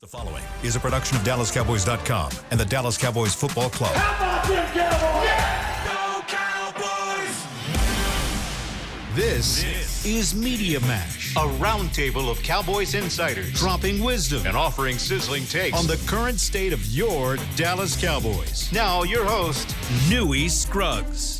The following is a production of DallasCowboys.com and the Dallas Cowboys Football Club. How about them Cowboys? Yeah! Go Cowboys! This is Media Mash, a roundtable of Cowboys insiders dropping wisdom and offering sizzling takes on the current state of your Dallas Cowboys. Now, your host, Newy Scruggs.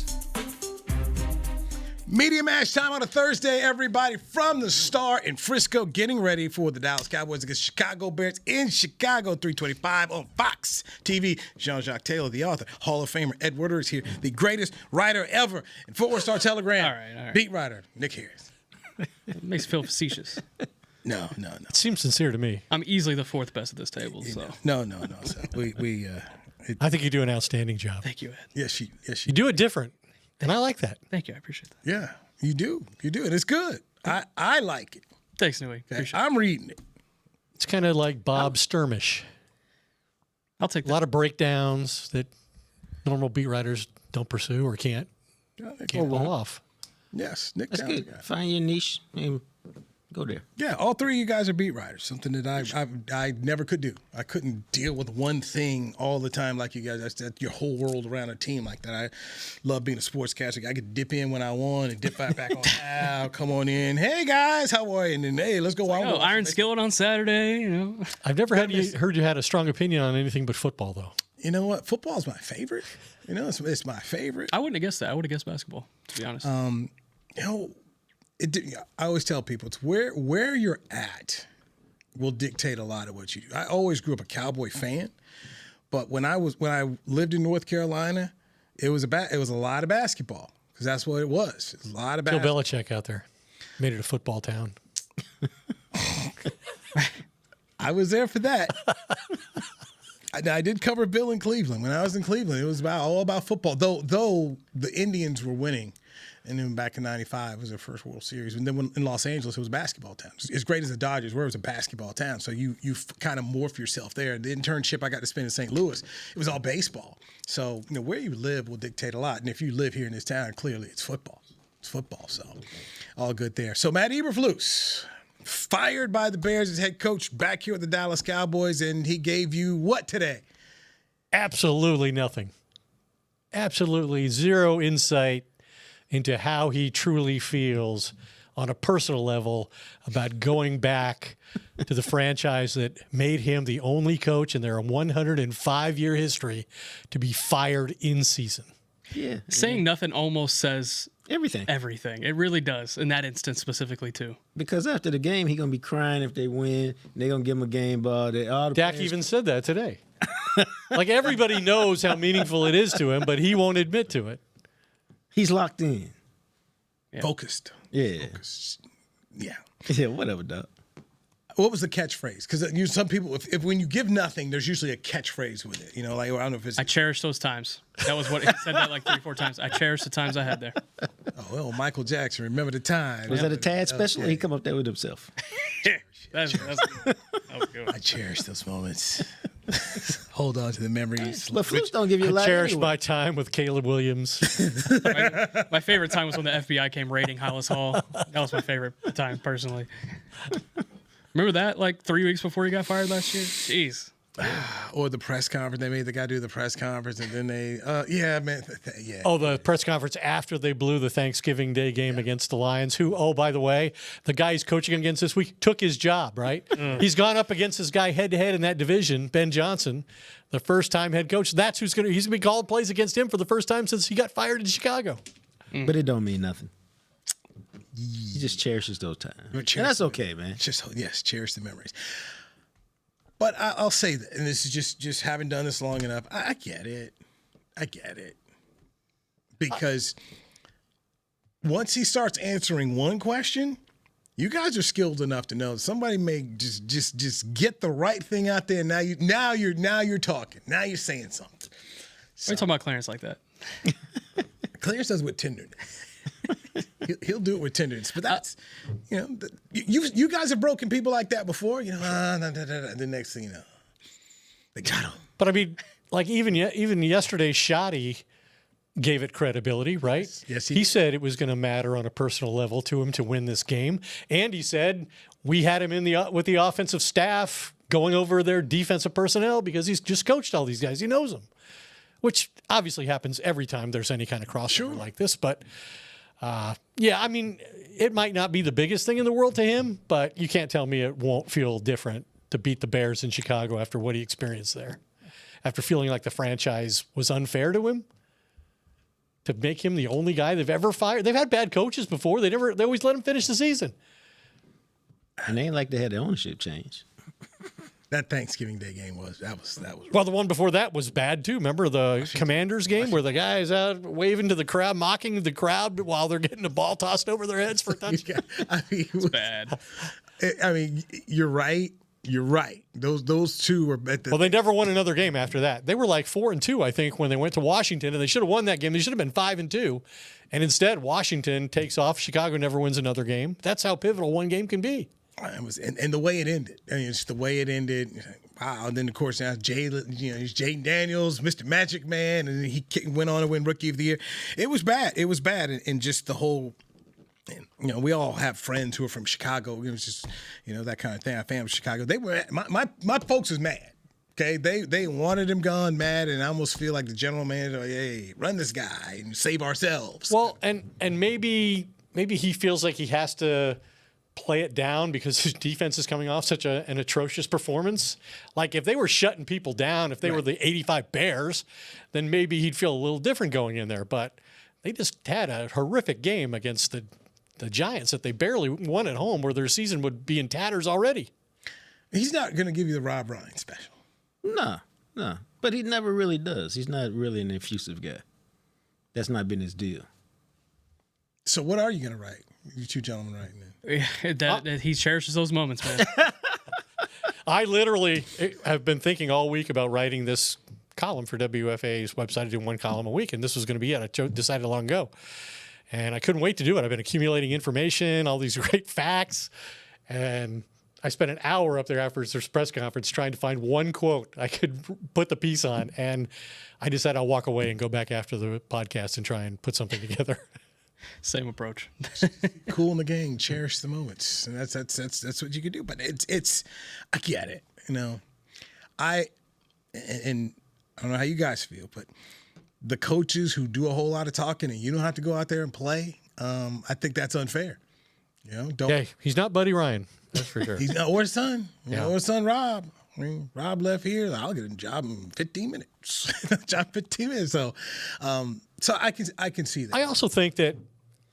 Media Mash time on a Thursday, everybody, from the Star in Frisco, getting ready for the Dallas Cowboys against Chicago Bears in Chicago, 3:25 on Fox TV. Jean-Jacques Taylor, the author, Hall of Famer Ed Woodard is here, the greatest writer ever in Footwear Star Telegram. All right. Beat writer Nick Harris. It makes me feel facetious. No. It seems sincere to me. I'm easily the fourth best at this table. So No. So I think you do an outstanding job. thank you, Ed. yes, you You do it different, and I like that. Thank you. I appreciate that. yeah, you do, and it's good. I like it. Thanks, Newy. Okay? Appreciate it. I'm reading it. It's kind of like Bob Sturmish. I'll take A that. lot of breakdowns that normal beat writers don't pursue or can't pull off. Yes, Nick. That's Downer good. guy. Find your niche and go there. Yeah, all three of you guys are beat writers. Something that I never could do. I couldn't deal with one thing all the time like you guys. That's your whole world around a team like that. I love being a sportscaster. I could dip in when I want and dip back on out. Come on in. Hey guys, how are you? And then hey, let's go. Oh, Iron Skillet on Saturday. You know, I've never heard you had a strong opinion on anything but football, though. You know what? Football is my favorite. You know, it's my favorite. I wouldn't have guessed that. I would have guessed basketball, to be honest. You know, I always tell people it's where you're at will dictate a lot of what you do. I always grew up a Cowboy fan, but when I lived in North Carolina, it was a lot of basketball because that's what it was. It was a lot of Bill basketball. Belichick out there made it a football town. I was there for that. I did cover Bill in Cleveland. When I was in Cleveland, it was all about football. Though the Indians were winning, and then back in '95 was their first World Series. And then in Los Angeles, it was a basketball town. As great as the Dodgers were, it was a basketball town. So you kind of morph yourself there. The internship I got to spend in St. Louis, it was all baseball. So where you live will dictate a lot. And if you live here in this town, clearly it's football. It's football. So all good there. So Matt Eberflus, fired by the Bears as head coach back here at the Dallas Cowboys, and he gave you what today? Absolutely nothing. Absolutely zero insight into how he truly feels on a personal level about going back to the franchise that made him the only coach in their 105-year history to be fired in season. Yeah. Saying nothing almost says Everything. everything. It really does, in that instance specifically, too. Because after the game, he's going to be crying if they win. They're going to give him a game ball. Dak even said that today. Like everybody knows how meaningful it is to him, but he won't admit to it. He's locked in. Yeah. Focused. Yeah. Yeah. Yeah, whatever, dog. What was the catchphrase? Because some people, if when you give nothing, there's usually a catchphrase with it. Like I don't know if it's. I cherish those times. That was what he said that like 3-4 times. I cherish the times I had there. Oh well, Michael Jackson. Remember the time? Was that a Tad special or he come up there with himself? That's good. That was good. I cherish those moments. Hold on to the memories. But Flus don't give you a I lot cherish anyway. my time with Caleb Williams. My favorite time was when the FBI came raiding Hollis Hall. That was my favorite time, personally. Remember that, like 3 weeks before he got fired last year? Jeez. Or the press conference. They made the guy do the press conference, and then they, yeah, man, yeah. Oh, the press conference after they blew the Thanksgiving Day game against the Lions, who, oh, by the way, the guy he's coaching against this week took his job, right? He's gone up against this guy head-to-head in that division, Ben Johnson, the first-time head coach. That's he's going to be calling plays against him for the first time since he got fired in Chicago. But it don't mean nothing. He just cherishes those times. And that's okay, man. Yes, cherish the memories. But I'll say that, and this is just having done this long enough. I get it. Because once he starts answering one question, you guys are skilled enough to know somebody may just get the right thing out there. Now you're talking. Now you're saying something. Why are you talking about Clarence like that? Clarence does it with tenderness. He'll do it with tenderness, but that's you guys have broken people like that before. The next thing you know, they got him. But I mean, like even yesterday, Shoddy gave it credibility, right? Yes, he said it was going to matter on a personal level to him to win this game, and he said we had him with the offensive staff going over their defensive personnel because he's just coached all these guys. He knows them, which obviously happens every time there's any kind of crossover like this. But, yeah, I mean, it might not be the biggest thing in the world to him, but you can't tell me it won't feel different to beat the Bears in Chicago after what he experienced there, after feeling like the franchise was unfair to him, to make him the only guy they've ever fired. They've had bad coaches before. They always let him finish the season. And they ain't like they had the ownership change. That Thanksgiving Day game was well, the one before that was bad too. Remember the Commanders game where the guy's out waving to the crowd, mocking the crowd while they're getting the ball tossed over their heads for a touchdown. I mean, It's bad. I mean, you're right. You're right. Those two were at the. Well, they never won another game after that. They were like 4-2, I think, when they went to Washington, and they should have won that game. They should have been 5-2, and instead Washington takes off. Chicago never wins another game. That's how pivotal one game can be. It was, and the way it ended. I mean, it's the way it ended. Wow. And then, of course, now he's Jaden Daniels, Mr. Magic Man, and he went on to win Rookie of the Year. It was bad. It was bad. And just the whole, we all have friends who are from Chicago. It was just, that kind of thing. I family Chicago. They were, my folks was mad. Okay. They wanted him gone, mad. And I almost feel like the general manager, hey, run this guy and save ourselves. Well, and maybe he feels like he has to play it down because his defense is coming off such an atrocious performance. Like if they were shutting people down, if they were the 85 Bears, then maybe he'd feel a little different going in there. But they just had a horrific game against the Giants that they barely won at home, where their season would be in tatters already. He's not going to give you the Rob Ryan special. No. But he never really does. He's not really an effusive guy. That's not been his deal. So what are you going to write? You two gentlemen writing it. That he cherishes those moments, man. I literally have been thinking all week about writing this column for WFA's website. I do one column a week, and this was going to be it. I decided long ago. And I couldn't wait to do it. I've been accumulating information, all these great facts. And I spent an hour up there after his press conference trying to find one quote I could put the piece on. And I decided I'll walk away and go back after the podcast and try and put something together. Same approach. Cool in the gang, cherish the moments, and that's what you can do. But it's I get it, I don't know how you guys feel, but the coaches who do a whole lot of talking and you don't have to go out there and play, I think that's unfair. Hey, he's not Buddy Ryan, that's for sure. He's not, or his son, Yeah. or his son Rob. I mean, Rob left here. I'll get a job in 15 minutes. So, so I can see that. I also think that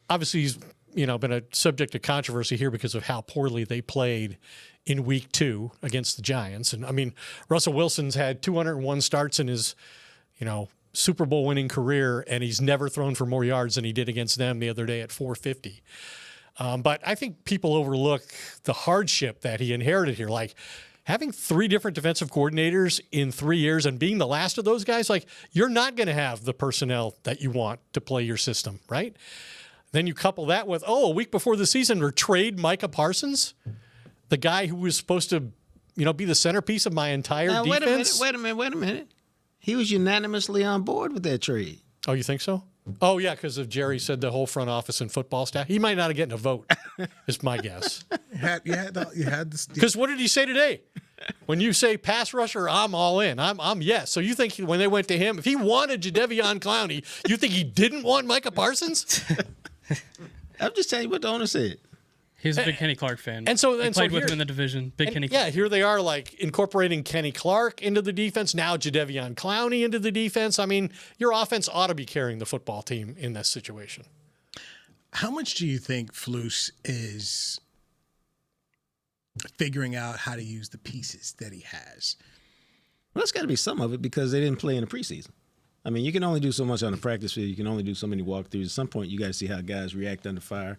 obviously he's been a subject of controversy here because of how poorly they played in week 2 against the Giants. And I mean, Russell Wilson's had 201 starts in his Super Bowl winning career, and he's never thrown for more yards than he did against them the other day at 450. But I think people overlook the hardship that he inherited here. Like having 3 different defensive coordinators in 3 years and being the last of those guys, like you're not going to have the personnel that you want to play your system, right? Then you couple that with, a week before the season, or trade Micah Parsons, the guy who was supposed to, be the centerpiece of my entire defense. Wait a minute. He was unanimously on board with that trade. Oh, you think so? Oh, yeah, because of Jerry said the whole front office and football staff. He might not have gotten a vote, is my guess. You had this. Because what did he say today? When you say pass rusher, I'm all in. I'm yes. So you think when they went to him, if he wanted Jadeveon Clowney, you think he didn't want Micah Parsons? I'm just telling you what the owner said. He's a big Kenny Clark fan. And so played with him in the division. Big Kenny Clark. Yeah, here they are like incorporating Kenny Clark into the defense. Now Jadeveon Clowney into the defense. I mean, your offense ought to be carrying the football team in this situation. How much do you think Flus is figuring out how to use the pieces that he has? Well, it's got to be some of it because they didn't play in the preseason. I mean, you can only do so much on the practice field. You can only do so many walkthroughs. At some point, you got to see how guys react under fire,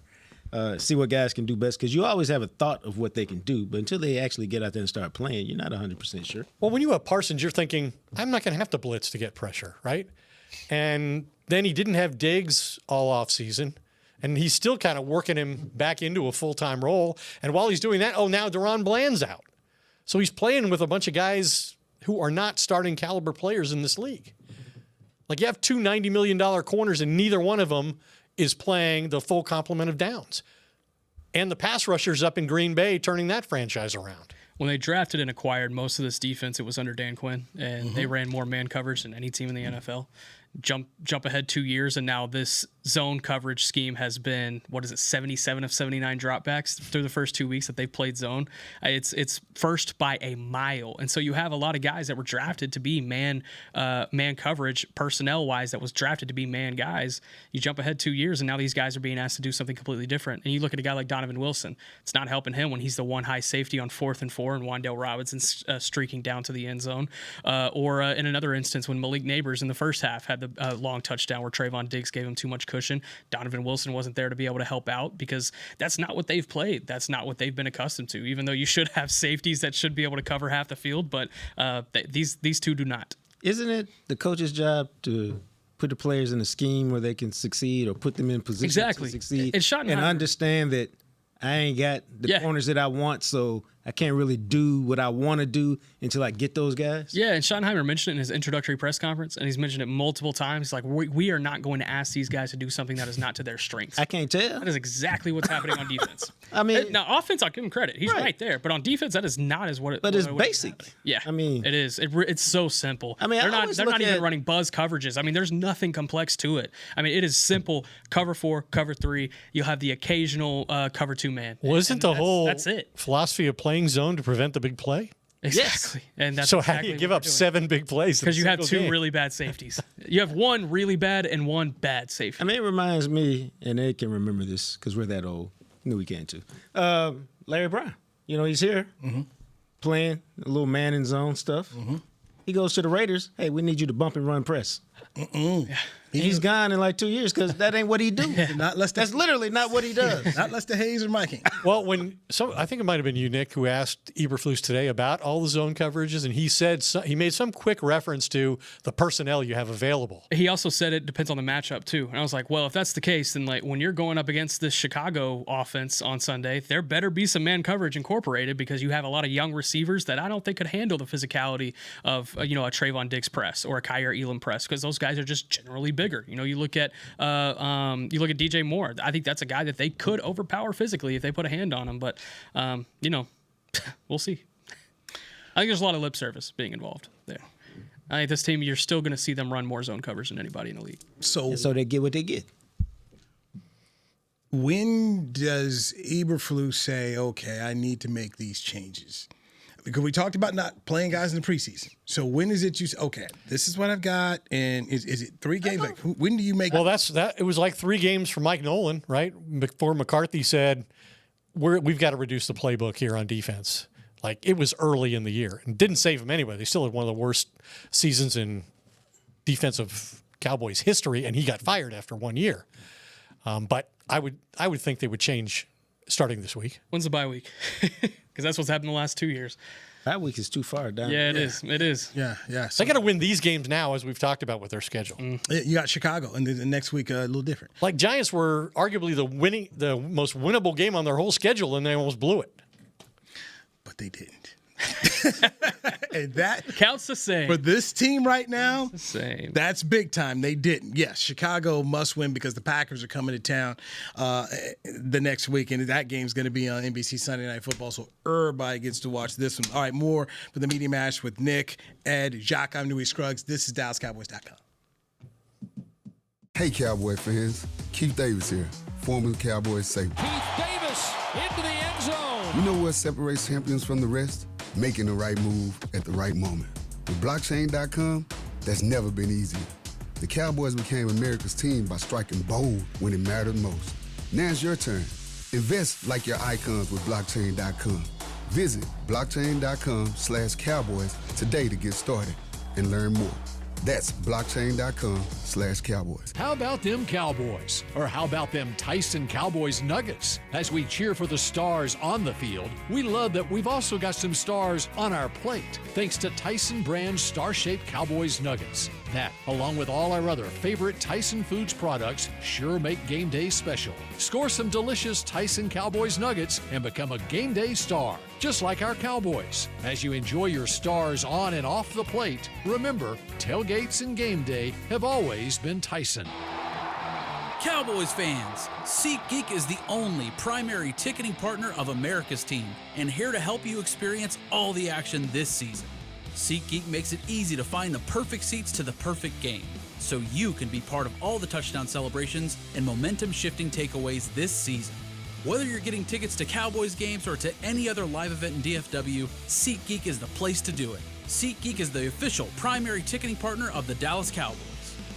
see what guys can do best, because you always have a thought of what they can do, but until they actually get out there and start playing, you're not 100% sure. Well, when you have Parsons, you're thinking, I'm not going to have to blitz to get pressure, right? And then he didn't have Diggs all offseason, and he's still kind of working him back into a full-time role. And while he's doing that, now Deron Bland's out. So he's playing with a bunch of guys who are not starting caliber players in this league. Like you have 2 $90 million corners, and neither one of them is playing the full complement of downs. And the pass rushers up in Green Bay turning that franchise around. when they drafted and acquired most of this defense, it was under Dan Quinn, and they ran more man coverage than any team in the NFL. Jump ahead 2 years, and now this zone coverage scheme has been, 77 of 79 dropbacks through the first 2 weeks that they've played zone. It's first by a mile, and so you have a lot of guys that were drafted to be man coverage personnel wise, that was drafted to be man guys. You jump ahead 2 years, and now these guys are being asked to do something completely different. And you look at a guy like Donovan Wilson; it's not helping him when he's the one high safety on 4th and 4, and Wan'Dale Robinson's streaking down to the end zone, or in another instance when Malik Neighbors in the first half had the long touchdown where Trayvon Diggs gave him too much cushion. Donovan Wilson wasn't there to be able to help out because that's not what they've played. That's not what they've been accustomed to, even though you should have safeties that should be able to cover half the field, but these two do not. Isn't it the coach's job to put the players in a scheme where they can succeed, or put them in position to succeed, and understand that I ain't got the corners that I want, so I can't really do what I want to do until I get those guys? Yeah, and Schottenheimer mentioned it in his introductory press conference, and he's mentioned it multiple times. Like, we are not going to ask these guys to do something that is not to their strengths. I can't tell. That is exactly what's happening on defense. I mean, now, offense, I'll give him credit. He's right there. But on defense, that is not as what it is. But it's basic. Yeah. I mean, it is. It's so simple. I mean, they're not even running buzz coverages. I mean, there's nothing complex to it. I mean, it is simple. Cover 4, cover 3. You'll have the occasional cover 2 man. Well, isn't the whole that's it. philosophy of playing zone to prevent the big play? Exactly. And that's so exactly how do you give up 7 big plays? Because you have 2 really bad safeties. You have 1 really bad and 1 bad safety. I mean, it reminds me, and Ed can remember this because we're that old. Knew we can too. Larry Brown. You know, he's here playing a little man in zone stuff. He goes to the Raiders. Hey, we need you to bump and run press. Yeah. He's gone in like 2 years because that ain't what he do. That's literally not what he does. Not Lester Hayes or Mikey. Well, I think it might have been you, Nick, who asked Eberflus today about all the zone coverages, and he said he made some quick reference to the personnel you have available. He also said it depends on the matchup too, and I was like, well, if that's the case, then like when you're going up against this Chicago offense on Sunday, there better be some man coverage incorporated because you have a lot of young receivers that I don't think could handle the physicality of a Trayvon Diggs press or a Kyer Elam press because those guys are just generally bigger. You look at DJ Moore. I think that's a guy that they could overpower physically if they put a hand on him. But we'll see. I think there's a lot of lip service being involved there. I think this team, you're still going to see them run more zone coverage than anybody in the league. So they get what they get. When does Eberflus say, okay, I need to make these changes? Because we talked about not playing guys in the preseason. So when is it you say, okay, this is what I've got, and is it 3 games? Like, when do you make? Well, it was like 3 games for Mike Nolan, right? Before McCarthy said, we've got to reduce the playbook here on defense. Like, it was early in the year. And didn't save them anyway. They still had one of the worst seasons in defensive Cowboys history, and he got fired after 1 year. But I would think they would change starting this week. When's the bye week? Because that's what's happened the last 2 years. That week is too far down. Yeah, it is. It is. Yeah. So they got to win these games now, as we've talked about with their schedule. You got Chicago, and then the next week a little different. Like, Giants were arguably the most winnable game on their whole schedule, and they almost blew it. But they didn't. And that counts the same for this team right now. The same. That's big time. They didn't. Yes, Chicago must win because the Packers are coming to town the next week, and that game's going to be on NBC Sunday Night Football. So everybody gets to watch this one. All right, more for the Media Mash with Nick, Ed, Jacques. I'm Newy Scruggs. This is DallasCowboys.com. Hey, Cowboy fans. Keith Davis here, former Cowboys safety. Keith Davis into the end zone. You know what separates champions from the rest? Making the right move at the right moment. With blockchain.com, that's never been easier. The Cowboys became America's team by striking bold when it mattered most. Now it's your turn. Invest like your icons with blockchain.com. Visit blockchain.com/Cowboys today to get started and learn more. That's blockchain.com/Cowboys. How about them Cowboys? Or how about them Tyson Cowboys Nuggets? As we cheer for the stars on the field, we love that we've also got some stars on our plate, thanks to Tyson brand star-shaped Cowboys Nuggets. That, along with all our other favorite Tyson Foods products, sure make game day special. Score some delicious Tyson Cowboys Nuggets and become a game day star, just like our Cowboys. As you enjoy your stars on and off the plate, remember, tailgates and game day have always been Tyson. Cowboys fans, SeatGeek is the only primary ticketing partner of America's team and here to help you experience all the action this season. SeatGeek makes it easy to find the perfect seats to the perfect game, so you can be part of all the touchdown celebrations and momentum-shifting takeaways this season. Whether you're getting tickets to Cowboys games or to any other live event in DFW, SeatGeek is the place to do it. SeatGeek is the official primary ticketing partner of the Dallas Cowboys.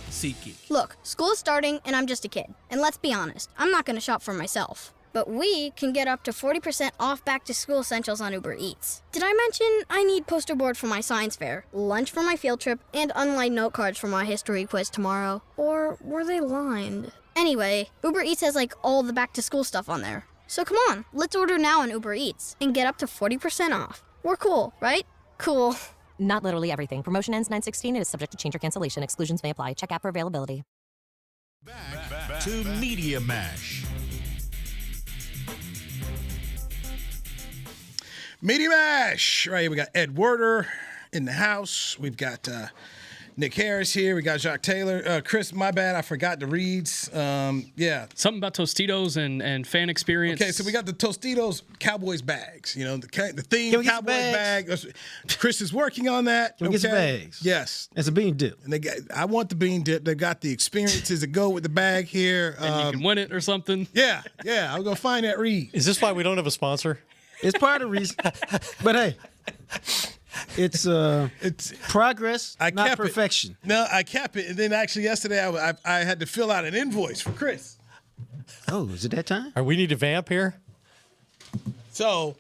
SeatGeek. Look, school is starting and I'm just a kid. And let's be honest, I'm not going to shop for myself. But we can get up to 40% off back-to-school essentials on Uber Eats. Did I mention I need poster board for my science fair, lunch for my field trip, and unlined note cards for my history quiz tomorrow? Or were they lined? Anyway, Uber Eats has like all the back-to-school stuff on there. So come on, let's order now on Uber Eats and get up to 40% off. We're cool, right? Cool. Not literally everything. Promotion ends 9/16. It is subject to change or cancellation. Exclusions may apply. Check app for availability. Back to Media Mash. Media Mash. Right here, we got Ed Werder in the house. We've got Nick Harris here. We got Jacques Taylor. Chris, my bad. I forgot the reads. Yeah. Something about Tostitos and fan experience. Okay, so we got the Tostitos Cowboys bags. You know, the theme Can we get Cowboys some bag. Chris is working on that. Can we get some bags? Yes. It's a bean dip. And I want the bean dip. They've got the experiences that go with the bag here. And you can win it or something. Yeah. I'm going to find that read. Is this why we don't have a sponsor? It's part of the reason. But hey, it's progress, not perfection. No, I kept it. And then actually yesterday I had to fill out an invoice for Chris. Oh, is it that time? All right, we need to vamp here. So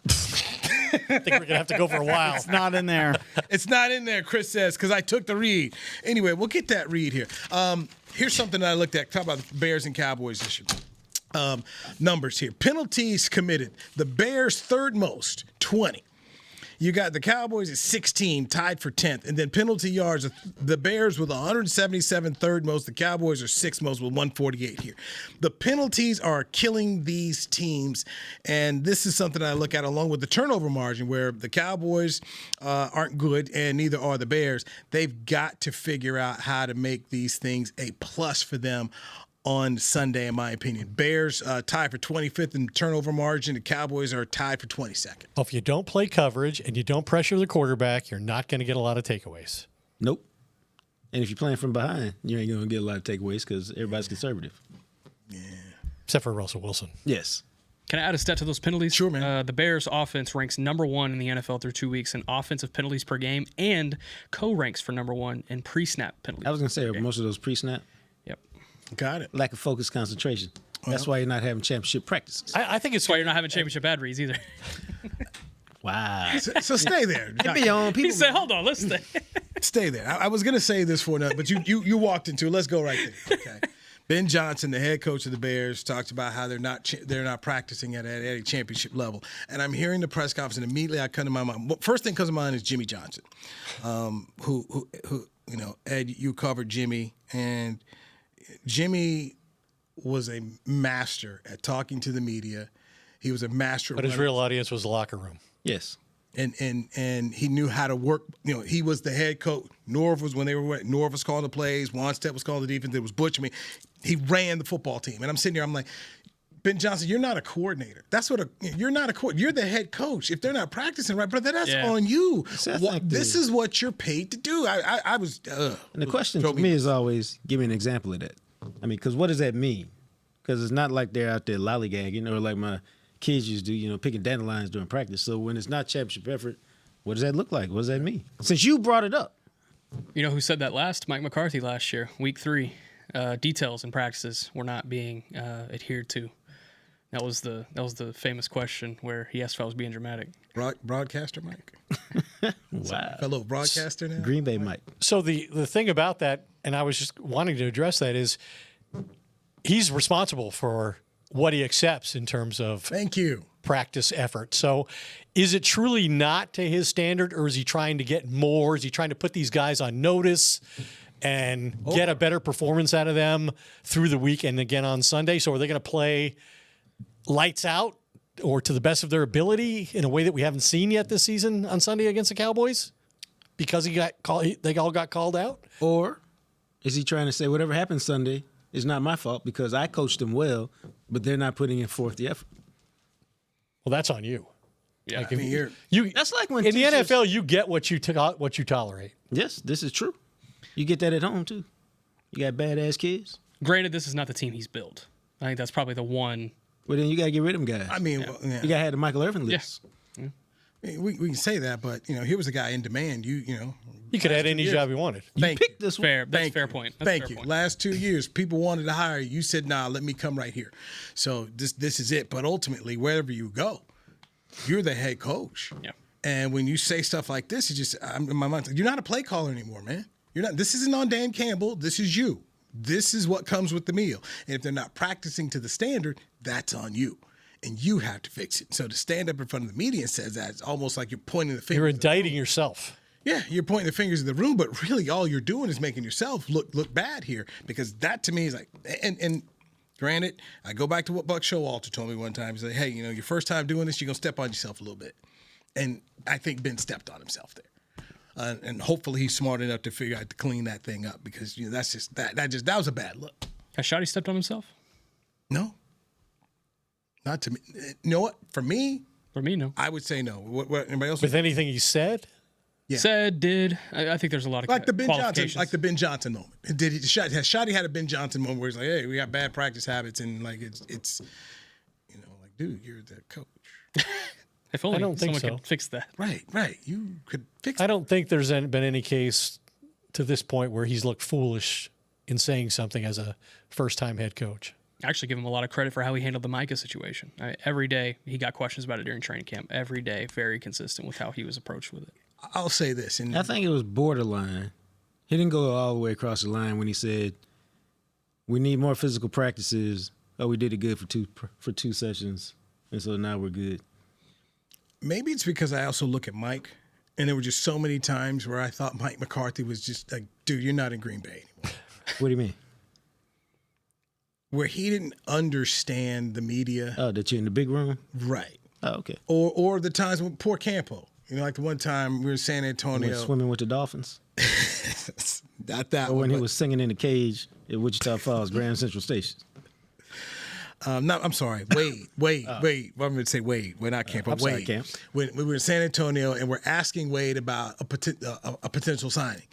I think we're going to have to go for a while. It's not in there. It's not in there, Chris says, because I took the read. Anyway, we'll get that read here. Here's something that I looked at. Talk about the Bears and Cowboys issue. Numbers here. Penalties committed. The Bears third most, 20. You got the Cowboys at 16, tied for 10th. And then penalty yards, the Bears with 177, third most. The Cowboys are sixth most with 148 here. The penalties are killing these teams. And this is something I look at along with the turnover margin, where the Cowboys aren't good and neither are the Bears. They've got to figure out how to make these things a plus for them on Sunday, in my opinion. Bears tied for 25th in turnover margin. The Cowboys are tied for 22nd. Well, if you don't play coverage and you don't pressure the quarterback, you're not going to get a lot of takeaways. Nope. And if you're playing from behind, you ain't going to get a lot of takeaways because everybody's conservative. Yeah. Except for Russell Wilson. Yes. Can I add a stat to those penalties? Sure, man. The Bears' offense ranks number 1 in the NFL through 2 weeks in offensive penalties per game and co-ranks for number 1 in pre-snap penalties. I was going to say, are most of those pre-snap? Yep. Got it. Lack of focus, concentration. That's why you're not having championship practices. I think it's That's why you're not having championship ad reads either. Wow. So stay there. It be on He people. said, hold on, let's stay. Stay there. I was going to say this for another, but you walked into it. Let's go right there. Okay. Ben Johnson, the head coach of the Bears, talked about how they're not practicing at a championship level. And I'm hearing the press conference, and immediately I come to my mind. First thing comes to mind is Jimmy Johnson, who you know, Ed, you covered Jimmy, and Jimmy was a master at talking to the media. He was a master. But his real audience was the locker room. Yes. And he knew how to work. You know, he was the head coach. Norv was Norv was calling the plays. Wannstedt was calling the defense. There was Butch. I mean, he ran the football team. And I'm sitting here. I'm like, Ben Johnson, you're not a coordinator. You're not a coordinator. You're the head coach. If they're not practicing right, brother, that's on you. This is what you're paid to do. I was. And the question to me is always, give me an example of that. I mean, because what does that mean? Because it's not like they're out there lollygagging or like my kids used to do, you know, picking dandelions during practice. So when it's not championship effort, what does that look like? What does that mean? Since you brought it up. You know who said that last? Mike McCarthy last year, week 3. Details and practices were not being adhered to. That was the famous question where he asked if I was being dramatic. Broadcaster Mike? Wow. Fellow broadcaster now? Green Bay Mike. So the thing about that, and I was just wanting to address that, is he's responsible for what he accepts in terms of Thank you. practice effort. So is it truly not to his standard, or is he trying to get more? Is he trying to put these guys on notice and get a better performance out of them through the week and again on Sunday? So are they going to play lights out or to the best of their ability in a way that we haven't seen yet this season on Sunday against the Cowboys because they all got called out? Or is he trying to say whatever happened Sunday it's not my fault because I coached them well, but they're not putting in forth the effort. Well, that's on you. Yeah, Like I mean, that's like when in the teachers- NFL, you get what you tolerate. Yes, this is true. You get that at home too. You got badass kids. Granted, this is not the team he's built. I think that's probably the one. Well, then you got to get rid of them guys. I mean, you got to have the Michael Irvin list. I mean, we can say that, but here was a guy in demand. You could have any job you wanted. Thank Pick this one. Fair. That's Thank fair you. point. That's Thank fair you. point. Last 2 years, people wanted to hire you. You said, "Nah, let me come right here." So this is it. But ultimately, wherever you go, you're the head coach. Yeah. And when you say stuff like this, it's just in my mind. You're not a play caller anymore, man. You're not. This isn't on Dan Campbell. This is you. This is what comes with the meal. And if they're not practicing to the standard, that's on you. And you have to fix it. So to stand up in front of the media and says that, it's almost like you're pointing the finger. You're indicting yourself. Yeah, you're pointing the fingers in the room, but really all you're doing is making yourself look bad here. Because that to me is like, and granted, I go back to what Buck Showalter told me one time. He's like, hey, your first time doing this, you're going to step on yourself a little bit. And I think Ben stepped on himself there. And hopefully he's smart enough to figure out to clean that thing up because that's just that was a bad look. Has Shoddy stepped on himself? No. Not to me. You know what? For me, no. I would say no. What anybody else? With anything he said? Yeah. Said, did. I think there's a lot of like the Ben Johnson, qualifications. like the Ben Johnson moment. Has Shoddy had a Ben Johnson moment where he's like, hey, we got bad practice habits and like it's like, dude, you're the coach. If only I don't think someone so. could fix that. Right. You could fix I don't think there's been any case to this point where he's looked foolish in saying something as a first-time head coach. I actually give him a lot of credit for how he handled the Micah situation. Every day he got questions about it during training camp. Every day, very consistent with how he was approached with it. I'll say this. And I think it was borderline. He didn't go all the way across the line when he said, we need more physical practices. Oh, we did it good for two sessions, and so now we're good. maybe it's because I also look at Mike, and there were just so many times where I thought Mike McCarthy was just like, dude, you're not in Green Bay anymore. What do you mean? Where he didn't understand the media. Oh, that you're in the big room? Right. Oh, okay. Or the times when poor Campo. You know, like the one time we were in San Antonio. When swimming with the dolphins? Not that or one. when he was singing in the cage at Wichita Falls, Grand Central Station. I'm sorry. Wade. I'm going to say Wade. We're not Camp, but I'm sorry, Wade. Camp. When we were in San Antonio and we're asking Wade about a potential signing.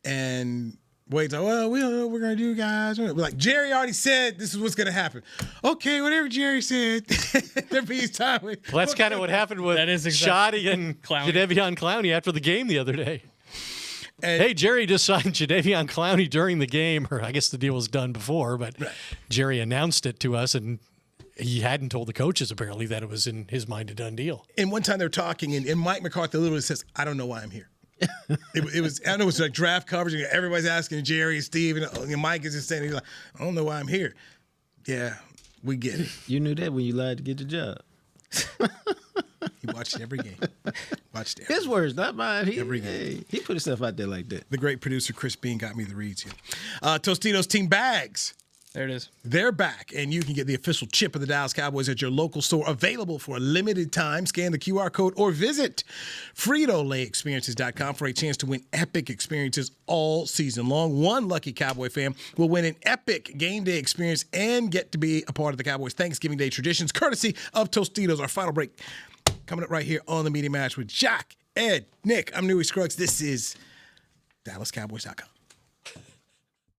And Wade's like, well, we don't know what we're going to do, guys. We're like, Jerry already said this is what's going to happen. Okay, whatever Jerry said. There be time. Well, that's kind of what happened with Shoddy and Jadeveon Clowney after the game the other day. And hey, Jerry just signed Jadeveon Clowney during the game, or I guess the deal was done before, but right. Jerry announced it to us, and he hadn't told the coaches apparently that it was in his mind a done deal. And one time they're talking, and Mike McCarthy literally says, I don't know why I'm here. it was, I know it was like draft coverage, and everybody's asking Jerry and Steve, and Mike is just saying, he's like, I don't know why I'm here. Yeah, we get it. You knew that when you lied to get the job. He watched every game. Watched His words, not mine. Every game. He put himself out there like that. The great producer Chris Bean got me the reads here. Tostitos team bags. There it is. They're back, and you can get the official chip of the Dallas Cowboys at your local store, available for a limited time. Scan the QR code or visit FritoLayExperiences.com for a chance to win epic experiences all season long. One lucky Cowboy fan will win an epic game day experience and get to be a part of the Cowboys Thanksgiving Day traditions, courtesy of Tostitos. Our final break coming up right here on the Media Match with Jack, Ed, Nick. I'm Newy Scruggs. This is DallasCowboys.com.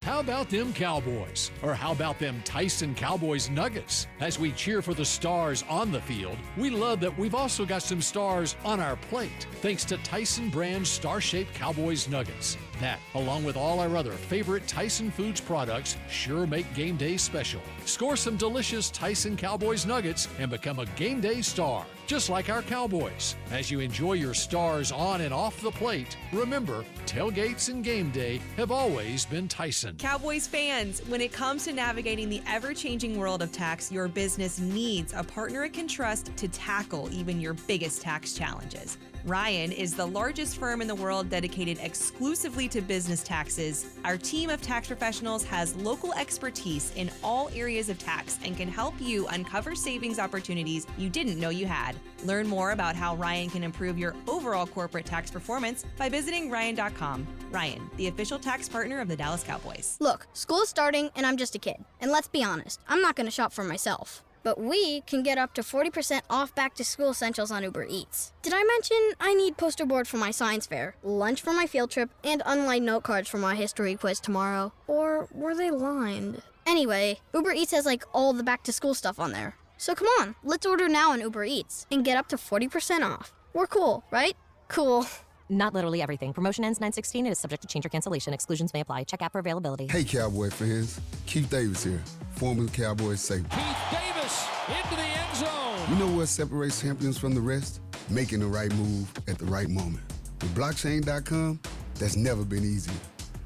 How about them Cowboys? Or how about them Tyson Cowboys Nuggets? As we cheer for the stars on the field, we love that we've also got some stars on our plate, thanks to Tyson brand star-shaped Cowboys Nuggets. That, along with all our other favorite Tyson Foods products, sure make game day special. Score some delicious Tyson Cowboys Nuggets and become a game day star, just like our Cowboys. As you enjoy your stars on and off the plate, remember, tailgates and game day have always been Tyson. Cowboys fans, when it comes to navigating the ever-changing world of tax, your business needs a partner it can trust to tackle even your biggest tax challenges. Ryan is the largest firm in the world dedicated exclusively to business taxes. Our team of tax professionals has local expertise in all areas of tax and can help you uncover savings opportunities you didn't know you had. Learn more about how Ryan can improve your overall corporate tax performance by visiting Ryan.com. Ryan, the official tax partner of the Dallas Cowboys. Look, school's starting and I'm just a kid. And let's be honest, I'm not going to shop for myself. But we can get up to 40% off back-to-school essentials on Uber Eats. Did I mention I need poster board for my science fair, lunch for my field trip, and unlined note cards for my history quiz tomorrow? Or were they lined? Anyway, Uber Eats has like all the back-to-school stuff on there. So come on, let's order now on Uber Eats and get up to 40% off. We're cool, right? Cool. Not literally everything. Promotion ends 9/16 and is subject to change or cancellation. Exclusions may apply. Check app for availability. Hey, Cowboy fans. Keith Davis here, former Cowboys safety. Keith Davis into the end zone. You know what separates champions from the rest? Making the right move at the right moment. With blockchain.com, that's never been easier.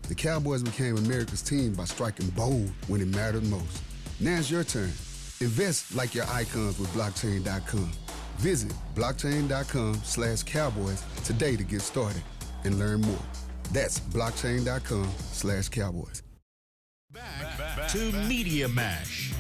The Cowboys became America's team by striking bold when it mattered most. Now it's your turn. Invest like your icons with blockchain.com. Visit blockchain.com/cowboys today to get started and learn more. That's blockchain.com/cowboys. Back to Media Mash.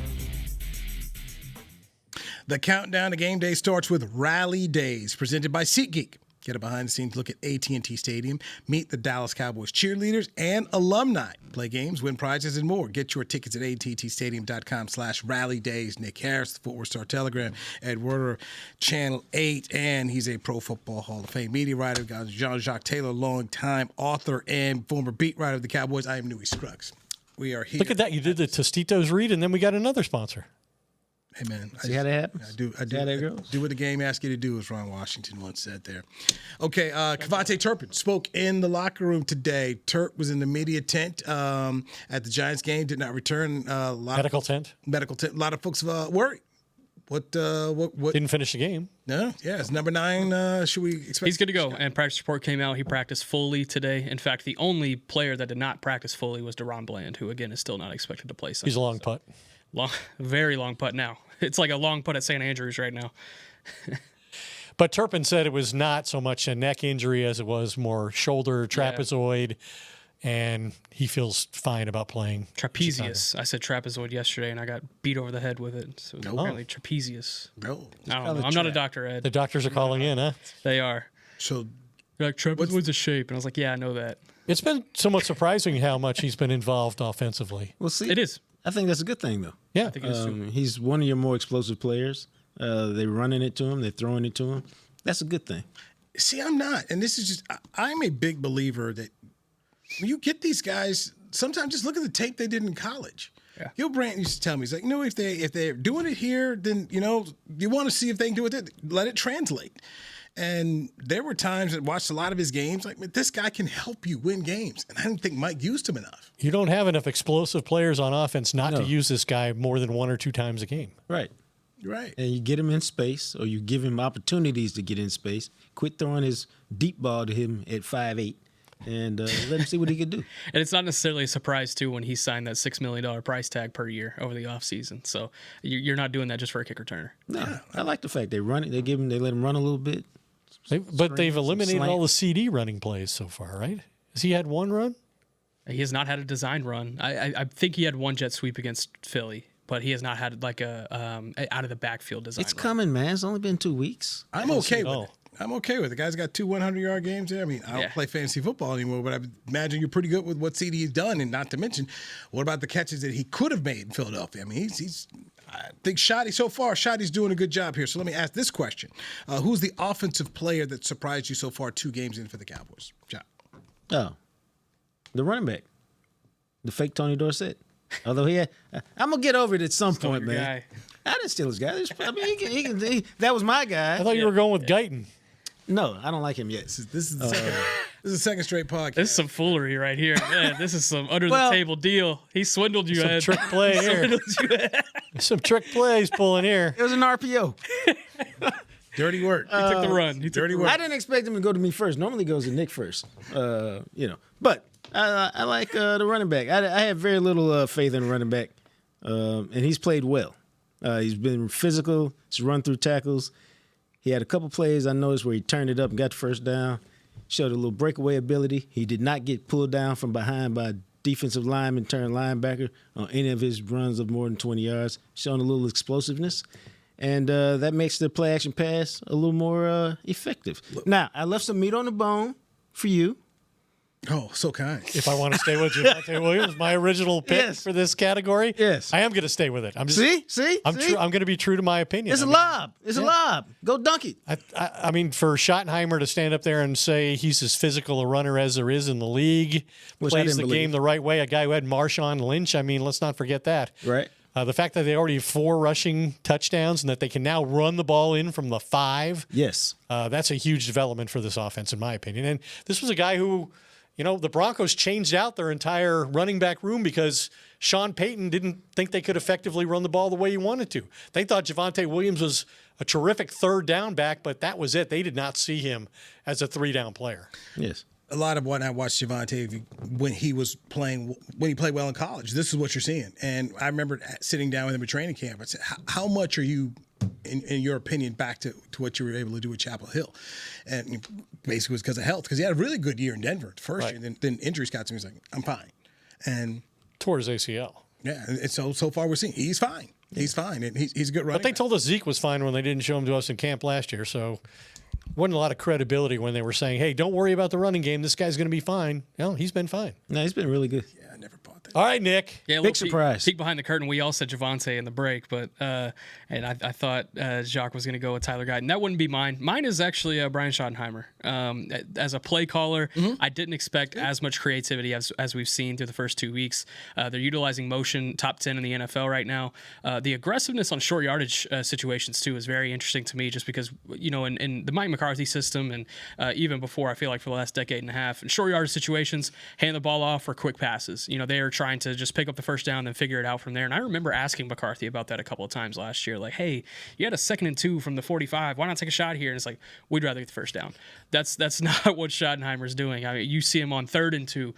The countdown to game day starts with Rally Days, presented by SeatGeek. Get a behind-the-scenes look at AT&T Stadium, meet the Dallas Cowboys cheerleaders and alumni, play games, win prizes, and more. Get your tickets at attstadium.com/rallydays. Nick Harris, the Fort Worth Star-Telegram, Ed Werder, Channel 8, and he's a Pro Football Hall of Fame media writer. We've got Jean-Jacques Taylor, long-time author and former beat writer of the Cowboys. I am Newy Scruggs. We are here. Look at that. You did the Tostitos read, and then we got another sponsor. Hey, man. See how that happens? I do what the game asks you to do, as Ron Washington once said there. Okay, Kevontae Turpin spoke in the locker room today. Turp was in the media tent at the Giants game, did not return. Medical tent. A lot of folks worried. What? Didn't finish the game. No, yeah, it's number 9. Should we expect? He's good to go. And practice report came out. He practiced fully today. In fact, the only player that did not practice fully was Deron Bland, who again is still not expected to play Sunday. He's a long putt. Very long putt now. It's like a long putt at St. Andrews right now. But Turpin said it was not so much a neck injury as it was more shoulder, trapezoid, and he feels fine about playing. Trapezius. I said trapezoid yesterday, and I got beat over the head with it. So apparently trapezius. No. I don't know. I'm not a doctor, Ed. The doctors are calling in, huh? They are. So, they're like, trapezoid's a shape. And I was like, yeah, I know that. It's been somewhat surprising how much he's been involved offensively. Well, see, It is. I think that's a good thing, though. Yeah. I think it is too. He's one of your more explosive players. They're running it to him. They're throwing it to him. That's a good thing. see, I'm not. And this is just, I'm a big believer that when you get these guys, sometimes just look at the tape they did in college. Yeah. Gil Brandt used to tell me, he's like, if they're doing it here, then, you want to see if they can do it, let it translate. And there were times that watched a lot of his games, like, this guy can help you win games. And I didn't think Mike used him enough. You don't have enough explosive players on offense not to use this guy more than 1 or 2 times a game. Right. Right. And you get him in space, or you give him opportunities to get in space. Quit throwing his deep ball to him at 5'8", and let him see what he can do. And it's not necessarily a surprise, too, when he signed that $6 million price tag per year over the offseason. So you're not doing that just for a kick returner. No, I like the fact they run it. They let him run a little bit. But they've eliminated all the CD running plays so far, right? Has he had one run? He has not had a designed run. I think he had one jet sweep against Philly, but he has not had like a out of the backfield design. It's coming, man. It's only been 2 weeks. I'm okay with it. I'm okay with it. The guy's got 2 100-yard games there. I mean, I don't play fantasy football anymore, but I imagine you're pretty good with what CD has done. And not to mention, what about the catches that he could have made in Philadelphia? I mean, I think Shotty's doing a good job here. So let me ask this question. Who's the offensive player that surprised you so far 2 games in for the Cowboys? Shot. Oh, the running back, the fake Tony Dorsett. Although I'm going to get over it at some point, man. Guy. I didn't steal his guy. I mean, that was my guy. I thought you were going with Guyton. No, I don't like him yet. This is the second straight podcast. This is some foolery right here. Man, this is some under-the-table deal. He swindled you, Some Ed. trick play here. Some trick plays pulling here. It was an RPO. Dirty work. He took the run. Dirty work. I didn't expect him to go to me first. Normally he goes to Nick first. But I like the running back. I have very little faith in the running back, and he's played well. He's been physical. He's run through tackles. He had a couple plays I noticed where he turned it up and got the first down, showed a little breakaway ability. He did not get pulled down from behind by a defensive lineman turned linebacker on any of his runs of more than 20 yards, showing a little explosiveness. And that makes the play action pass a little more effective. Now, I left some meat on the bone for you. Oh, so kind. If I want to stay with Javonte Williams, my original pick for this category, yes, I am going to stay with it. I'm just see. I'm going to be true to my opinion. It's a lob. It's a lob. Go dunk it. I mean, for Schottenheimer to stand up there and say he's as physical a runner as there is in the league, plays the game the right way, a guy who had Marshawn Lynch. I mean, let's not forget that. Right. The fact that they already have 4 rushing touchdowns and that they can now run the ball in from the 5. Yes. That's a huge development for this offense, in my opinion. And this was a guy who, the Broncos changed out their entire running back room because Sean Payton didn't think they could effectively run the ball the way he wanted to. They thought Javonte Williams was a terrific third down back, but that was it. They did not see him as a 3-down player. Yes. A lot of what I watched Javonte when he played well in college, this is what you're seeing. And I remember sitting down with him at training camp. I said, how much are you, in your opinion, back to what you were able to do at Chapel Hill? And basically it was because of health, because he had a really good year in Denver the first year. Then injuries got to him. He's like, I'm fine. And tore his ACL. Yeah, and so far we're seeing he's fine. He's fine, and he's a good running But they back. told us Zeke was fine when they didn't show him to us in camp last year, so wasn't a lot of credibility when they were saying, hey, don't worry about the running game. This guy's going to be fine. No, he's been fine. No, he's been really good. Yeah, I never bought that. All right, Nick. Yeah, big surprise. Peek behind the curtain. We all said Javonte in the break, but and I thought Jacques was going to go with Tyler Guyton. That wouldn't be mine. Mine is actually Brian Schottenheimer. As a play caller, I didn't expect as much creativity as we've seen through the first 2 weeks. They're utilizing motion, top 10 in the NFL right now. The aggressiveness on short yardage situations too is very interesting to me, just because in the Mike McCarthy system and even before, I feel like for the last decade and a half, in short yardage situations, hand the ball off for quick passes. They are trying to just pick up the first down and figure it out from there. And I remember asking McCarthy about that a couple of times last year, like, hey, you had a 2nd and 2 from the 45. Why not take a shot here? And it's like, we'd rather get the first down. That's not what Schottenheimer's doing. I mean, you see him on 3rd and 2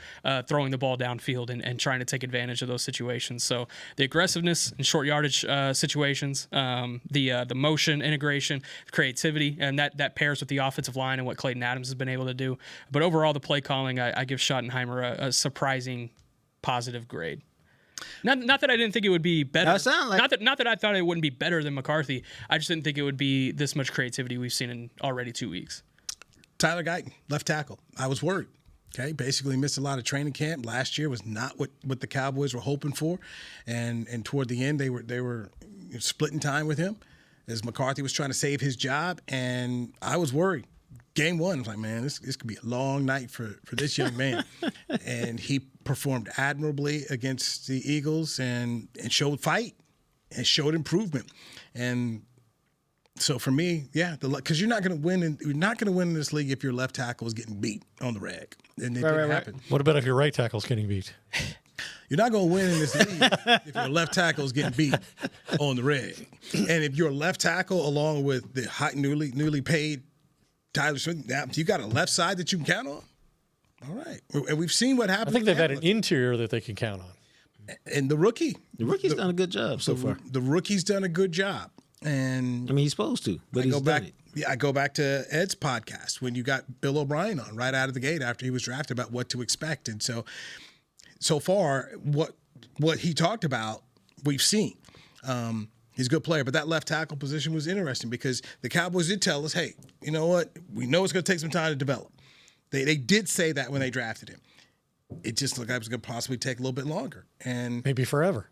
throwing the ball downfield and trying to take advantage of those situations. So the aggressiveness in short yardage situations, the motion integration, creativity, and that pairs with the offensive line and what Clayton Adams has been able to do. But overall, the play calling, I give Schottenheimer a surprising positive grade. Not that I didn't think it would be better. Not that I thought it wouldn't be better than McCarthy. I just didn't think it would be this much creativity we've seen in already 2 weeks. Tyler Guyton, left tackle. I was worried. Okay, basically missed a lot of training camp. Last year was not what the Cowboys were hoping for, and toward the end they were splitting time with him as McCarthy was trying to save his job, and I was worried. Game 1, I was like, man, this could be a long night for this young man. And he performed admirably against the Eagles and showed fight and showed improvement. And so for me, yeah, because you're not going to win in this league if your left tackle is getting beat on the rag. And it didn't happen. What about if your right tackle's getting beat? You're not going to win in this league if your left tackle is getting beat on the rag. And if your left tackle, along with the hot newly paid Tyler Smith, now you got a left side that you can count on. All right, and we've seen what happened. I think they've had an interior that they can count on. And the rookie's done a good job so far. The rookie's done a good job, and I mean he's supposed to, but he's done it. Yeah, I go back to Ed's podcast when you got Bill O'Brien on right out of the gate after he was drafted about what to expect, and so far what he talked about we've seen. He's a good player, but that left tackle position was interesting because the Cowboys did tell us, hey, you know what? We know it's going to take some time to develop. They did say that when they drafted him. It just looked like it was going to possibly take a little bit longer. And maybe forever.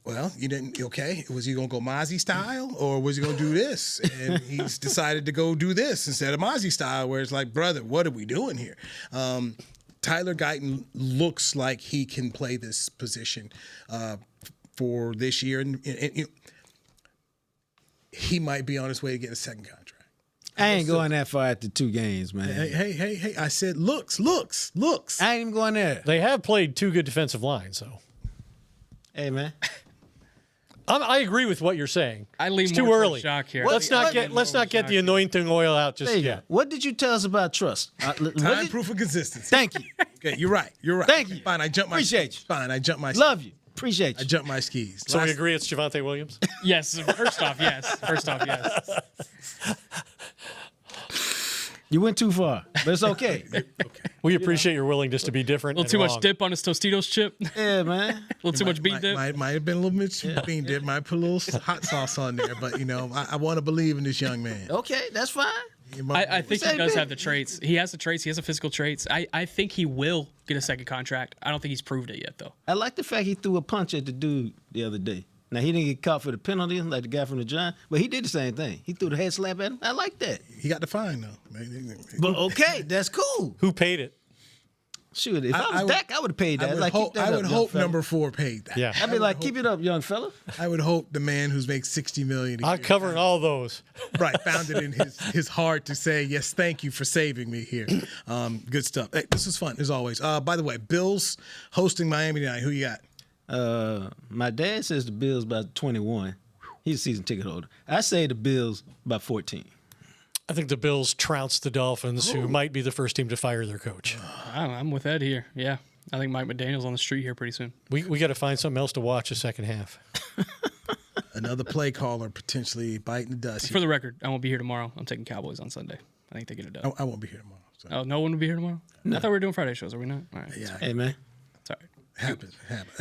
Well, you didn't, okay. Was he going to go Mozzie style or was he going to do this? And he's decided to go do this instead of Mozzie style, where it's like, brother, what are we doing here? Tyler Guyton looks like he can play this position for this year. And he might be on his way to get a second contract. I ain't going that far after 2 games, man. Hey. I said looks. I ain't even going there. They have played 2 good defensive lines, though. Hey, man. I agree with what you're saying. I lean it's too more early. Shock here. Let's not get the anointing oil out just yet. What did you tell us about trust? Time, proof, and consistency. Thank you. Okay, you're right. Thank you. Fine, I jumped my. Appreciate you. Fine, I jumped my. Love you. Appreciate you. I jumped my skis. So we agree it's Javonte Williams? Yes. First off, yes. You went too far, but it's okay. We appreciate your willingness to be different. A little too much dip on his Tostitos chip. Yeah, man. A little too much bean dip. Might have been a little bit bean dip. Might put a little hot sauce on there, but I want to believe in this young man. Okay, that's fine. I think he does have the traits. He has the traits. He has the physical traits. I think he will get a second contract. I don't think he's proved it yet, though. I like the fact he threw a punch at the dude the other day. Now, he didn't get caught for the penalty like the guy from the Giants, but he did the same thing. He threw the head slap at him. I like that. He got the fine, though. But okay, that's cool. Who paid it? Shoot, if I was Dak, I would have paid that. I would hope number 4 paid that. Yeah. I'd be like, keep it up, young fella. I would hope the man who's makes $60 million. I'm covering all those. Right, found it in his heart to say, yes, thank you for saving me here. Good stuff. Hey, this was fun, as always. By the way, Bills hosting Miami tonight. Who you got? My dad says the Bills about 21. He's a season ticket holder. I say the Bills about 14. I think the Bills trounced the Dolphins, who might be the first team to fire their coach. I'm with Ed here. Yeah. I think Mike McDaniel's on the street here pretty soon. We got to find something else to watch the second half. Another play caller potentially biting the dust. For the record, I won't be here tomorrow. I'm taking Cowboys on Sunday. I think they get it done. I won't be here tomorrow. So. Oh, no one will be here tomorrow? No. I thought we were doing Friday shows. Are we not? All right. Yeah. Hey, man. Sorry. Happens.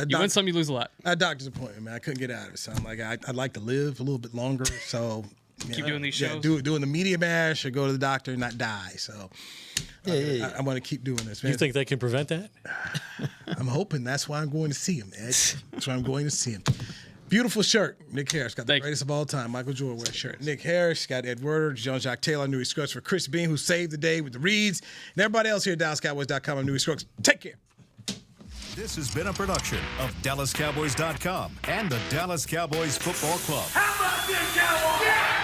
You win some, you lose a lot. A doctor's appointment, man. I couldn't get out of it. So I'm like, I'd like to live a little bit longer. So keep doing these shows. Doing the media mash or go to the doctor and not die. So I want to keep doing this, man. You think they can prevent that? I'm hoping. That's why I'm going to see him, Ed. That's why I'm going to see him. Beautiful shirt. Nick Harris got the greatest of all time. Michael Jordan wears shirt. Nick Harris got Ed Werder, Jean-Jacques Taylor, Newy Scruggs for Chris Bean, who saved the day with the reads, and everybody else here at DallasCowboys.com. I'm Newy Scruggs. Take care. This has been a production of DallasCowboys.com and the Dallas Cowboys Football Club. How about this, Cowboys? Yeah!